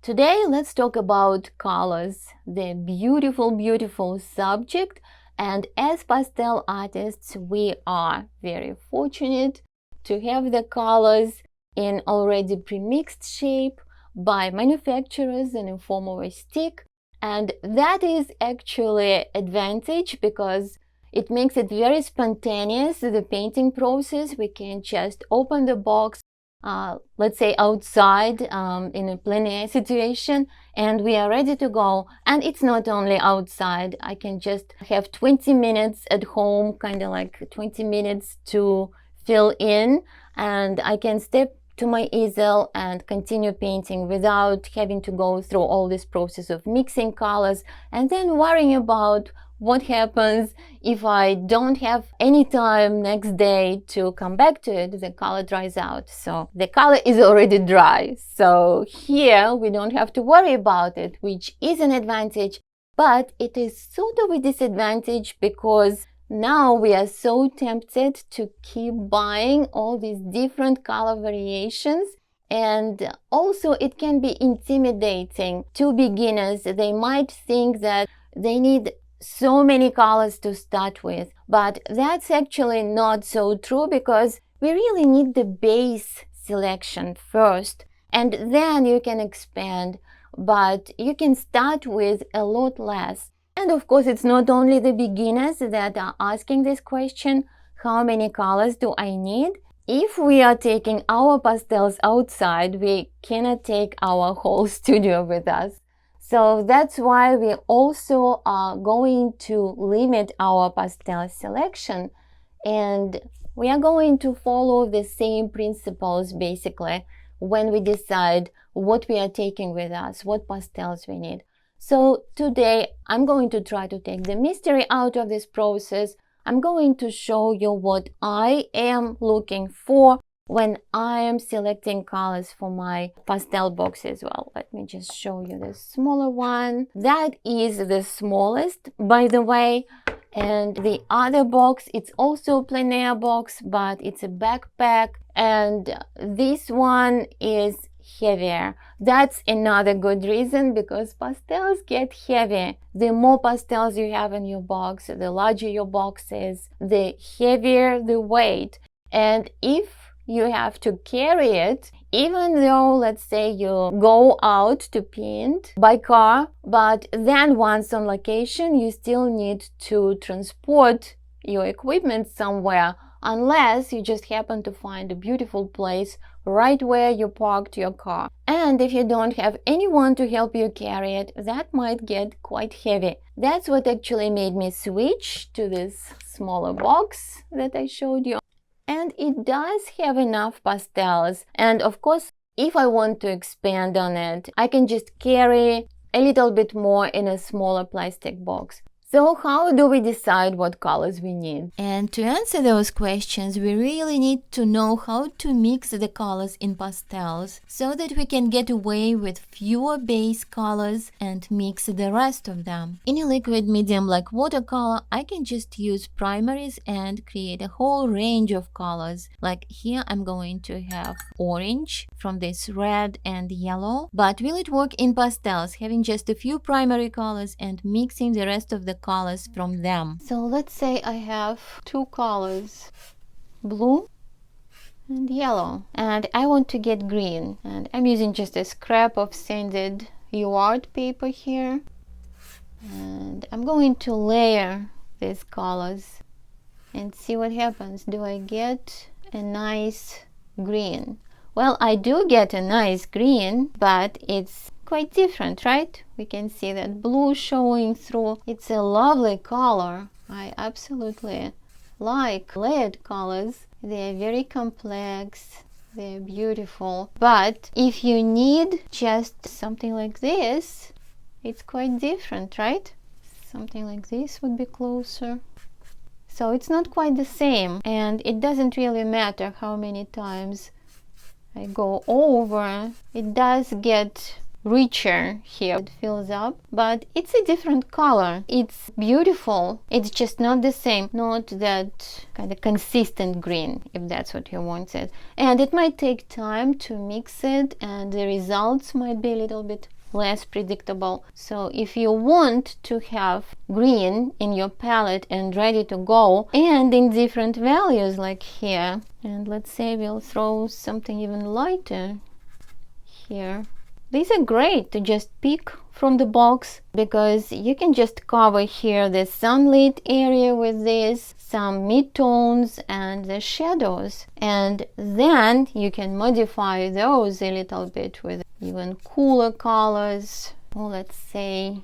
Today, let's talk about colors, the beautiful, beautiful subject. And as pastel artists, we are very fortunate to have the colors in already pre-mixed shape by manufacturers in the form of a stick. And that is actually advantage because it makes it very spontaneous, the painting process. We can just open the box, let's say outside in a plein air situation, and we are ready to go. And it's not only outside. I can just have 20 minutes at home, kind of like 20 minutes to fill in, and I can step to my easel and continue painting without having to go through all this process of mixing colors and then worrying about what happens if I don't have any time next day to come back to it. The color dries out, so the color is already dry. So here we don't have to worry about it, which is an advantage, but it is sort of a disadvantage because now we are so tempted to keep buying all these different color variations, and also it can be intimidating to beginners. They might think that they need so many colors to start with, but that's actually not so true because we really need the base selection first, and then you can expand, but you can start with a lot less. And of course, it's not only the beginners that are asking this question, how many colors do I need? If we are taking our pastels outside, we cannot take our whole studio with us. So that's why we also are going to limit our pastel selection, and we are going to follow the same principles basically when we decide what we are taking with us, what pastels we need. So today I'm going to try to take the mystery out of this process. I'm going to show you what I am looking for when I am selecting colors for my pastel box as well. Let me just show you the smaller one. That is the smallest, by the way. And the other box, it's also a plein air box, but it's a backpack. And this one is heavier. That's another good reason because pastels get heavy. The more pastels you have in your box, the larger your box is, the heavier the weight. And if you have to carry it, even though, let's say, you go out to paint by car, but then once on location, you still need to transport your equipment somewhere, unless you just happen to find a beautiful place right where you parked your car. And if you don't have anyone to help you carry it, that might get quite heavy. That's what actually made me switch to this smaller box that I showed you. And it does have enough pastels. And of course, if I want to expand on it, I can just carry a little bit more in a smaller plastic box. So how do we decide what colors we need? And to answer those questions, we really need to know how to mix the colors in pastels so that we can get away with fewer base colors and mix the rest of them. In a liquid medium like watercolor, I can just use primaries and create a whole range of colors. Like here, I'm going to have orange from this red and yellow. But will it work in pastels, having just a few primary colors and mixing the rest of the colors from them? So let's say I have two colors, blue and yellow, and I want to get green, and I'm using just a scrap of sanded UART paper here, and I'm going to layer these colors and see what happens. Do I get a nice green? Well, I do get a nice green, but it's quite different, right? We can see that blue showing through. It's a lovely color. I absolutely like layered colors. They're very complex, they're beautiful. But if you need just something like this, it's quite different, right? Something like this would be closer. So it's not quite the same, and it doesn't really matter how many times I go over. It does get richer here. It fills up, but it's a different color. It's beautiful. It's just not the same, not that kind of consistent green, if that's what you wanted. And it might take time to mix it, and the results might be a little bit less predictable. So if you want to have green in your palette and ready to go, and in different values like here, and let's say we'll throw something even lighter here. These are great to just pick from the box, because you can just cover here the sunlit area with this, some midtones and the shadows, and then you can modify those a little bit with even cooler colors. Or let's say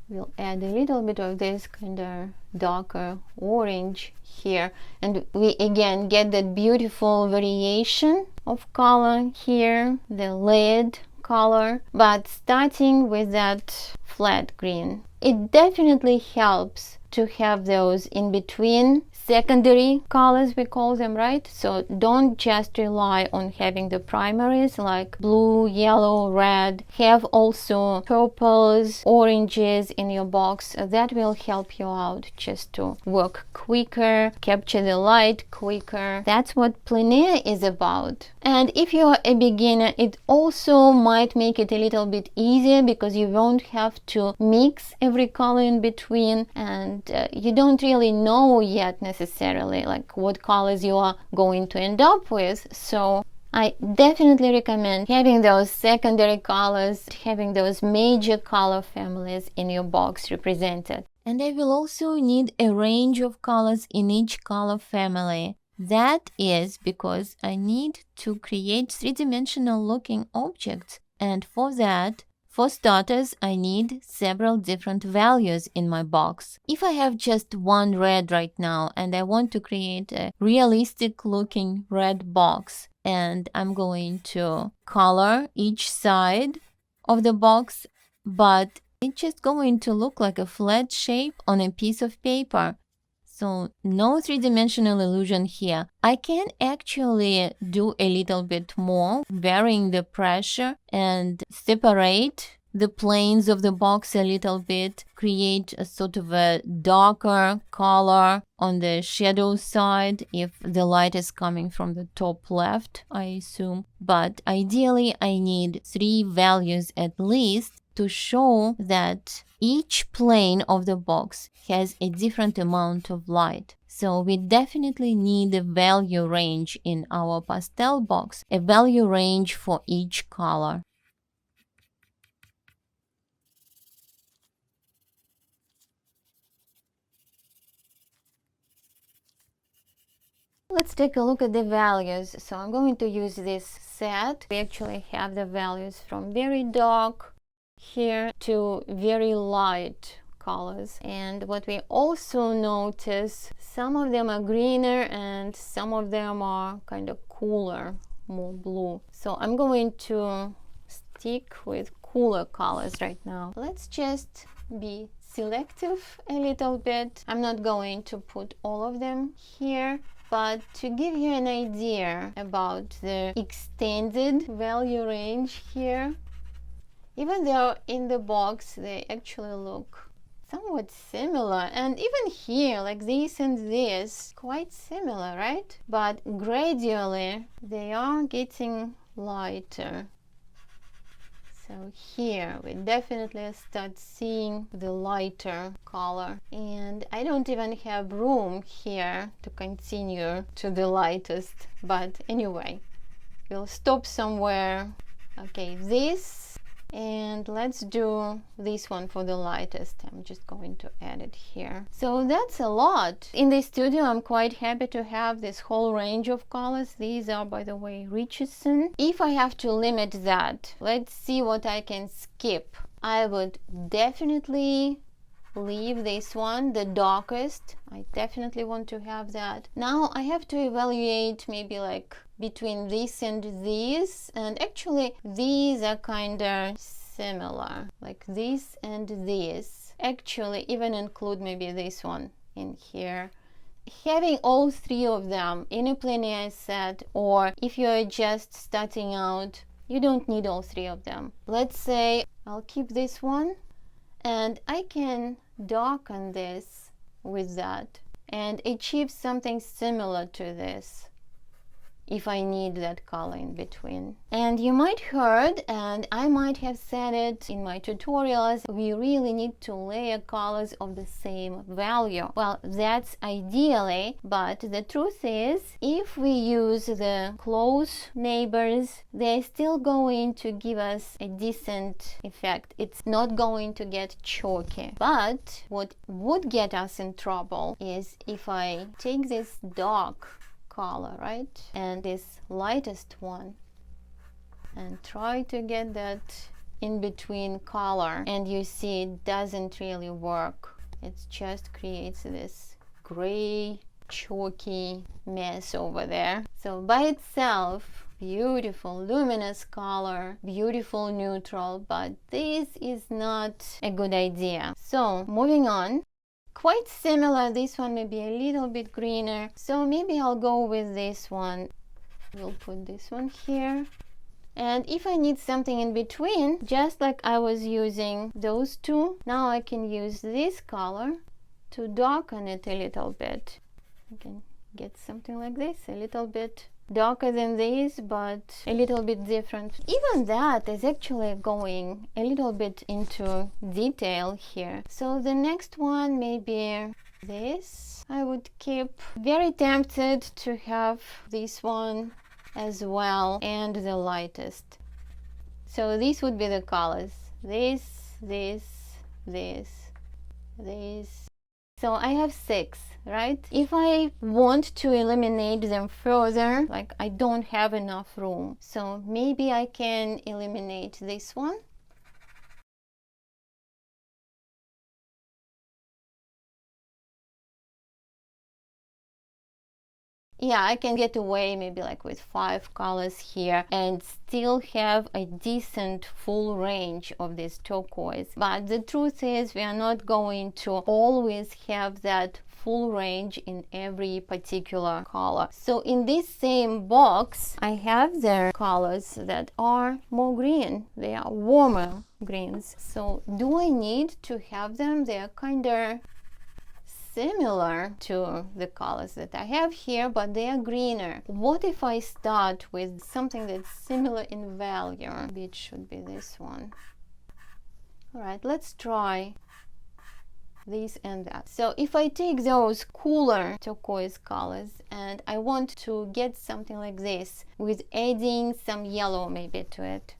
we'll add a little bit of this kind of darker orange here, and we again get that beautiful variation of color here, the lead color, but starting with that flat green. It definitely helps to have those in between secondary colors, we call them, right? So don't just rely on having the primaries like blue, yellow, red. Have also purples, oranges in your box. That will help you out just to work quicker, capture the light quicker. That's what plein air is about. And if you're a beginner, it also might make it a little bit easier, because you won't have to mix every color in between, and you don't really know yet necessarily like what colors you are going to end up with. So I definitely recommend having those secondary colors, having those major color families in your box represented. And I will also need a range of colors in each color family. That is because I need to create three-dimensional looking objects, and for that, for starters, I need several different values in my box. If I have just one red right now and I want to create a realistic looking red box, and I'm going to color each side of the box, but it's just going to look like a flat shape on a piece of paper. So no three-dimensional illusion here. I can actually do a little bit more, varying the pressure and separate the planes of the box a little bit, create a sort of a darker color on the shadow side if the light is coming from the top left, I assume. But ideally I need 3 values at least to show that each plane of the box has a different amount of light. So we definitely need a value range in our pastel box, a value range for each color. Let's take a look at the values. So I'm going to use this set. We actually have the values from very dark here to very light colors. And what we also notice, some of them are greener and some of them are kind of cooler, more blue. So I'm going to stick with cooler colors right now. Let's just be selective a little bit. I'm not going to put all of them here, but to give you an idea about the extended value range here, even though in the box they actually look somewhat similar, and even here, like this and this, quite similar, right? But gradually they are getting lighter. So here we definitely start seeing the lighter color, and I don't even have room here to continue to the lightest, but anyway, we'll stop somewhere. Okay, this, and let's do this one for the lightest. I'm just going to add it here. So that's a lot. In the studio, I'm quite happy to have this whole range of colors. These are, by the way, Richardson. If I have to limit that, let's see what I can skip. I would definitely leave this one, the darkest. I definitely want to have that. Now I have to evaluate maybe like between this and these, and actually these are kind of similar, like this and this. Actually even include maybe this one in here. Having all 3 of them in a plein air set, or if you're just starting out, you don't need all 3 of them. Let's say I'll keep this one, and I can darken this with that and achieve something similar to this. if I need that color in between. And you might heard, and I might have said it in my tutorials, we really need to layer colors of the same value. Well, that's ideally, but the truth is, if we use the close neighbors, they're still going to give us a decent effect. It's not going to get chalky. But what would get us in trouble is if I take this dark color, right, and this lightest one, and try to get that in between color, and you see it doesn't really work. It just creates this gray chalky mess over there. So by itself, beautiful luminous color, beautiful neutral, but this is not a good idea. So moving on, quite similar, this one may be a little bit greener, so maybe I'll go with this one. We'll put this one here. And if I need something in between, just like I was using those two, now I can use this color to darken it a little bit. I can get something like this, a little bit darker than this, but a little bit different. Even that is actually going a little bit into detail here. So the next one may be this. I would keep. Very tempted to have this one as well, and the lightest. So these would be the colors. This. So I have 6, right? If I want to eliminate them further, like I don't have enough room, so maybe I can eliminate this one. Yeah, I can get away maybe like with 5 colors here and still have a decent full range of this turquoise. But the truth is, we are not going to always have that full range in every particular color. So in this same box, I have the colors that are more green. They are warmer greens. So do I need to have them? They are kind of similar to the colors that I have here, but they are greener. What if I start with something that's similar in value? Maybe it should be this one. All right, let's try this and that. So if I take those cooler turquoise colors and I want to get something like this with adding some yellow maybe to it.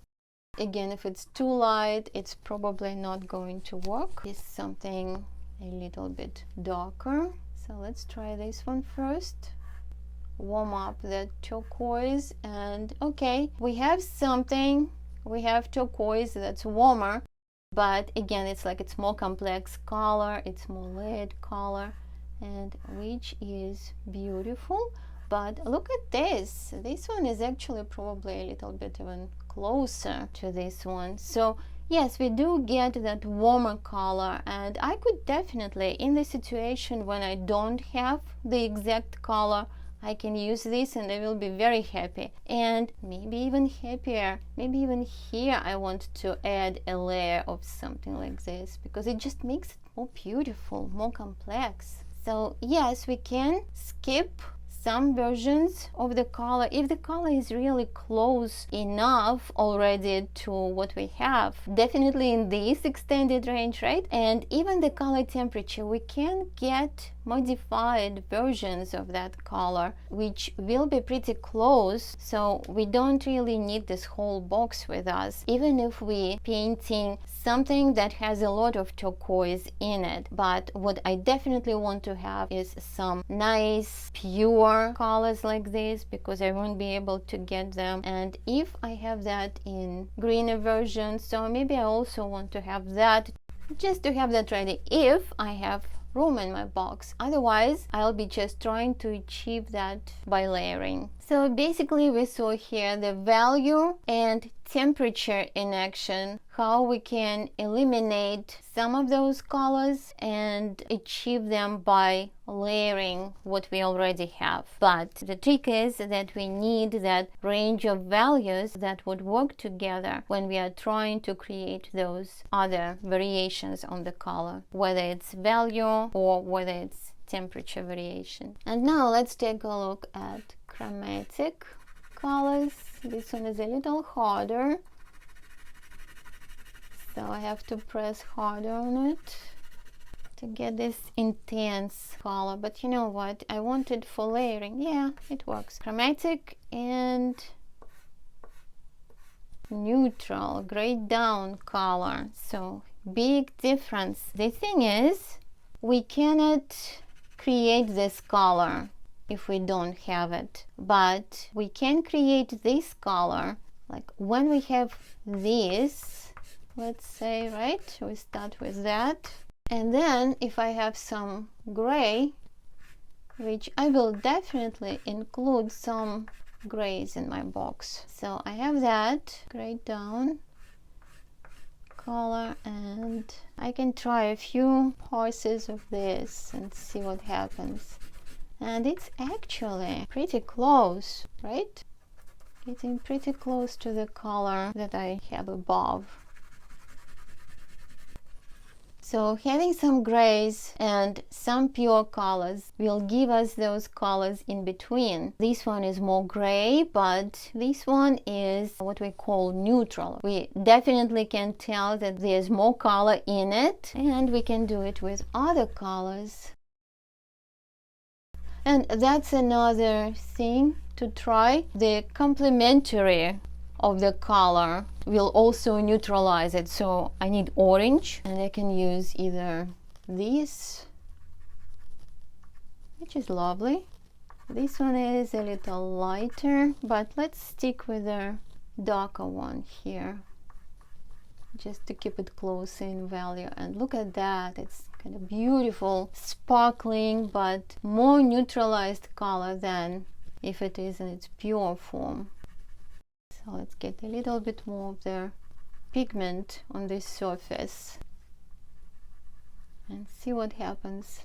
Again, if it's too light, it's probably not going to work. It's something a little bit darker. So let's try this one first. Warm up the turquoise, and okay, we have something. We have turquoise that's warmer, but again, it's like it's more complex color, it's more layered color, and which is beautiful. But look at this. This one is actually probably a little bit even closer to this one. So yes, we do get that warmer color, and I could definitely, in the situation when I don't have the exact color, I can use this and I will be very happy. And maybe even happier, maybe even here I want to add a layer of something like this, because it just makes it more beautiful, more complex. So yes, we can skip some versions of the color if the color is really close enough already to what we have. Definitely in this extended range, right? And even the color temperature, we can get modified versions of that color, which will be pretty close, so we don't really need this whole box with us, even if we painting something that has a lot of turquoise in it. But what I definitely want to have is some nice pure colors like this, because I won't be able to get them. And if I have that in greener version, so maybe I also want to have that, just to have that ready if I have room in my box. Otherwise, I'll be just trying to achieve that by layering. So basically we saw here the value and temperature in action, how we can eliminate some of those colors and achieve them by layering what we already have. But the trick is that we need that range of values that would work together when we are trying to create those other variations on the color, whether it's value or whether it's temperature variation. And now let's take a look at Chromatic colors. This one is a little harder, so I have to press harder on it to get this intense color. But you know what, I want it for layering. Yeah, it works. Chromatic and neutral, grayed down color, so big difference. The thing is, we cannot create this color if we don't have it, but we can create this color like when we have this, let's say, right? We start with that, and then if I have some gray, which I will definitely include some grays in my box. So I have that grayed down color, and I can try a few passes of this and see what happens. And it's actually pretty close, right? Getting pretty close to the color that I have above. So having some grays and some pure colors will give us those colors in between. This one is more gray, but this one is what we call neutral. We definitely can tell that there's more color in it, and we can do it with other colors. And that's another thing to try. The complementary of the color will also neutralize it. So I need orange, and I can use either this, which is lovely. This one is a little lighter, but let's stick with the darker one here, just to keep it closer in value. And look at that, it's kind of beautiful, sparkling, but more neutralized color than if it is in its pure form. So let's get a little bit more of the pigment on this surface and see what happens.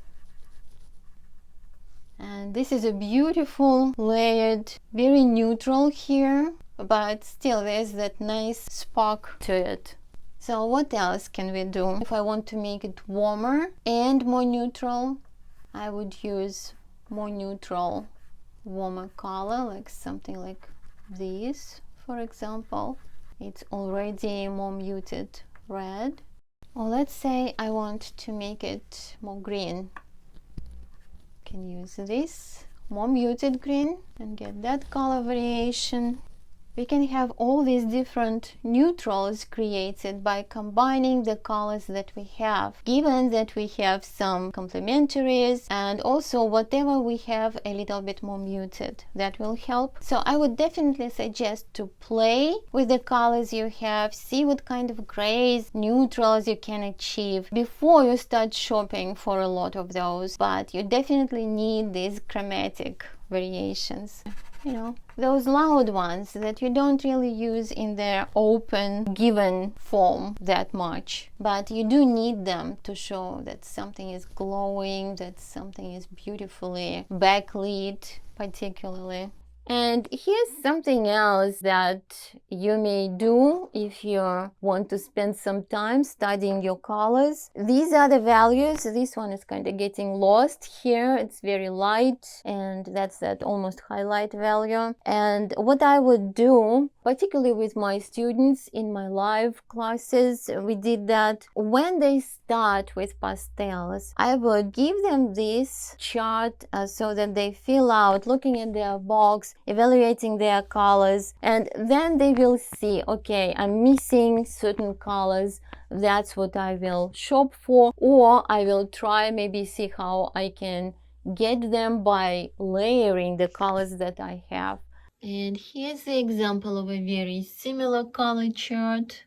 And this is a beautiful layered, very neutral here, but still there's that nice spark to it. So what else can we do? If I want to make it warmer and more neutral, I would use more neutral, warmer color, like something like this, for example. It's already more muted red. Or let's say I want to make it more green. Can use this more muted green and get that color variation. We can have all these different neutrals created by combining the colors that we have, given that we have some complementaries and also whatever we have a little bit more muted. That will help. So I would definitely suggest to play with the colors you have, see what kind of grays, neutrals you can achieve before you start shopping for a lot of those. But you definitely need these chromatic variations. You know, those loud ones that you don't really use in their open given form that much, but you do need them to show that something is glowing, that something is beautifully backlit particularly. And here's something else that you may do if you want to spend some time studying your colors. These are the values. This one is kind of getting lost here. It's very light, and that's that almost highlight value. And what I would do, particularly with my students in my live classes, we did that when they start with pastels. I would give them this chart so that they fill out, looking at their box, evaluating their colors, and then they will see, okay, I'm missing certain colors, that's what I will shop for, or I will try maybe see how I can get them by layering the colors that I have. And here's the example of a very similar color chart,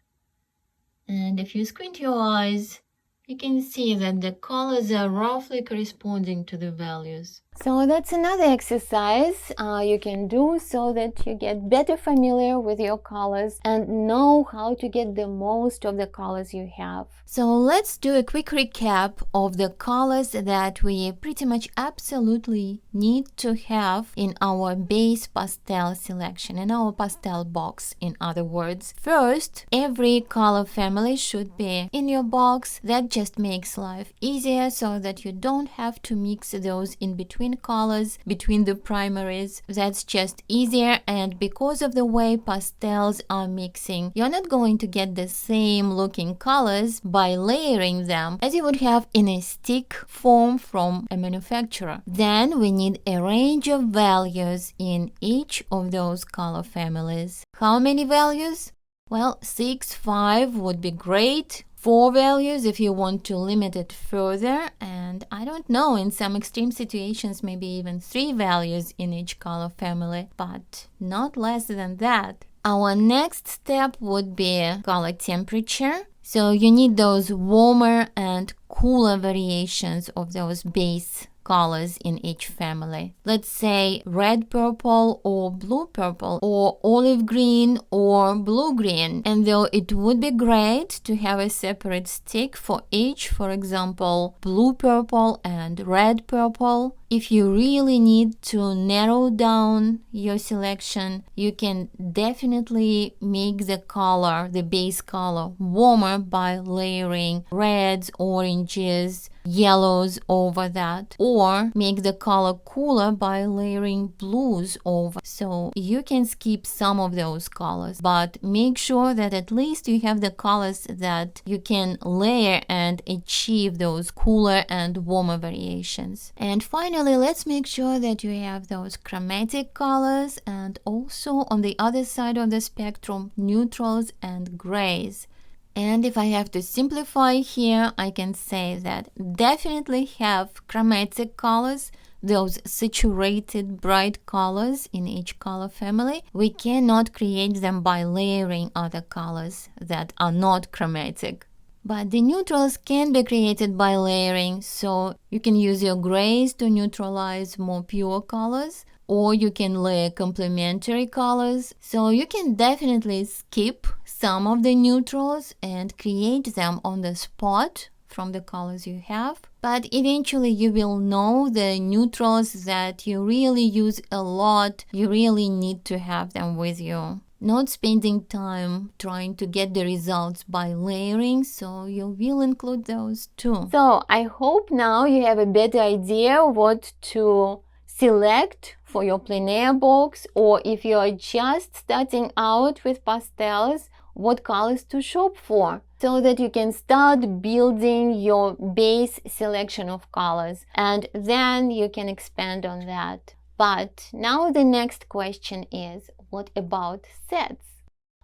and if you squint your eyes, you can see that the colors are roughly corresponding to the values. So that's another exercise you can do so that you get better familiar with your colors and know how to get the most of the colors you have. So let's do a quick recap of the colors that we pretty much absolutely need to have in our base pastel selection, in our pastel box, in other words. First, every color family should be in your box. That just makes life easier so that you don't have to mix those in between between colors, between the primaries. That's just easier, and because of the way pastels are mixing, you're not going to get the same looking colors by layering them as you would have in a stick form from a manufacturer. Then we need a range of values in each of those color families. How many values? Well, 6, 5 would be great. 4 values if you want to limit it further, and I don't know, in some extreme situations maybe even 3 values in each color family, but not less than that. Our next step would be color temperature. So you need those warmer and cooler variations of those base colors in each family. Let's say red purple or blue purple or olive green or blue green. And though it would be great to have a separate stick for each, for example, blue purple and red purple, if you really need to narrow down your selection, you can definitely make the color, the base color, warmer by layering reds, oranges, yellows over that, or make the color cooler by layering blues over. So you can skip some of those colors, but make sure that at least you have the colors that you can layer and achieve those cooler and warmer variations. And finally, let's make sure that you have those chromatic colors and also on the other side of the spectrum, neutrals and grays. And if I have to simplify here, I can say that definitely have chromatic colors, those saturated bright colors in each color family. We cannot create them by layering other colors that are not chromatic. But the neutrals can be created by layering, so you can use your grays to neutralize more pure colors, or you can layer complementary colors. So you can definitely skip some of the neutrals and create them on the spot from the colors you have. But eventually you will know the neutrals that you really use a lot. You really need to have them with you. Not spending time trying to get the results by layering, so you will include those too. So I hope now you have a better idea what to select for your plein air box, or if you are just starting out with pastels, what colors to shop for, so that you can start building your base selection of colors, and then you can expand on that. But now the next question is, what about sets?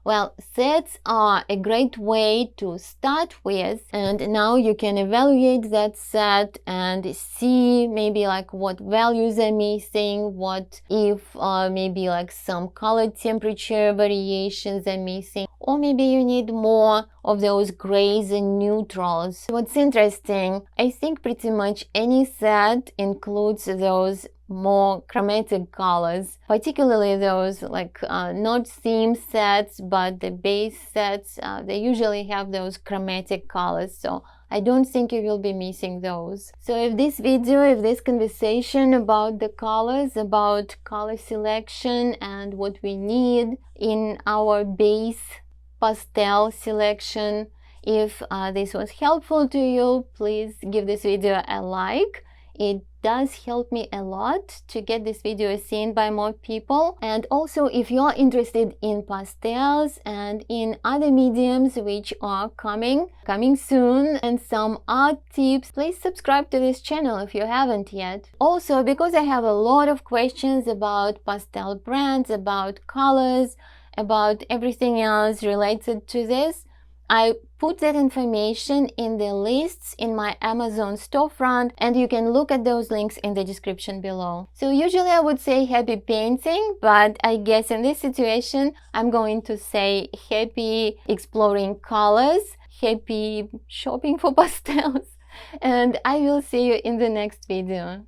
Well, sets are a great way to start with, and now you can evaluate that set and see maybe like what values are missing, what if maybe like some color temperature variations are missing, or maybe you need more of those grays and neutrals. What's interesting, I think pretty much any set includes those more chromatic colors, particularly those like not theme sets but the base sets. They usually have those chromatic colors, so I don't think you will be missing those. So if this video, if this conversation about the colors, about color selection and what we need in our base pastel selection, if this was helpful to you, please give this video a like. It does help me a lot to get this video seen by more people. And also, if you're interested in pastels and in other mediums which are coming soon, and some art tips, please subscribe to this channel if you haven't yet. Also, because I have a lot of questions about pastel brands, about colors, about everything else related to this, I put that information in the lists in my Amazon storefront, and you can look at those links in the description below. So usually I would say happy painting, but I guess in this situation I'm going to say happy exploring colors, happy shopping for pastels, and I will see you in the next video.